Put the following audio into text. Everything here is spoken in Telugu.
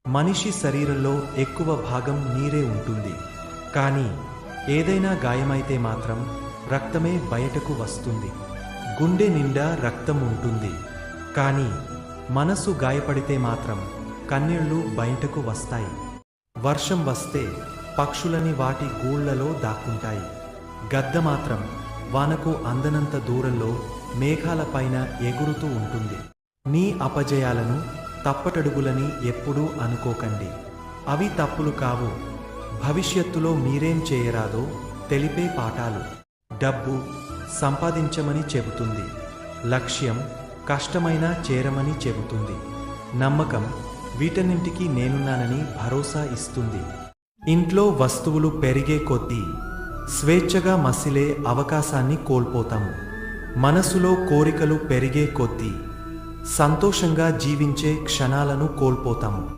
మనిషి శరీరంలో ఎక్కువ భాగం నీరే ఉంటుంది. కానీ ఏదైనా గాయమైతే మాత్రం రక్తమే బయటకు వస్తుంది. గుండె నిండా రక్తం ఉంటుంది. కానీ మనసు గాయపడితే మాత్రం కన్నీళ్లు బయటకు వస్తాయి. వర్షం వస్తే పక్షులని వాటి గూళ్లలో దాక్కుంటాయి. గద్ద మాత్రం వానకు అందనంత దూరంలో మేఘాలపైన ఎగురుతూ ఉంటుంది. నీ అపజయాలను తప్పటడుగులని ఎప్పుడూ అనుకోకండి. అవి తప్పులు కావు, భవిష్యత్తులో మీరేం చేయరాదో తెలిపే పాఠాలు. డబ్బు సంపాదించమని చెబుతుంది. లక్ష్యం కష్టమైనా చేరమని చెబుతుంది. నమ్మకం వీటన్నింటికీ నేనున్నానని భరోసా ఇస్తుంది. ఇంట్లో వస్తువులు పెరిగే కొద్దీ స్వేచ్ఛగా మసిలే అవకాశాన్ని కోల్పోతాము. మనసులో కోరికలు పెరిగే కొద్దీ సంతోషంగా జీవించే క్షణాలను కోల్పోతాము.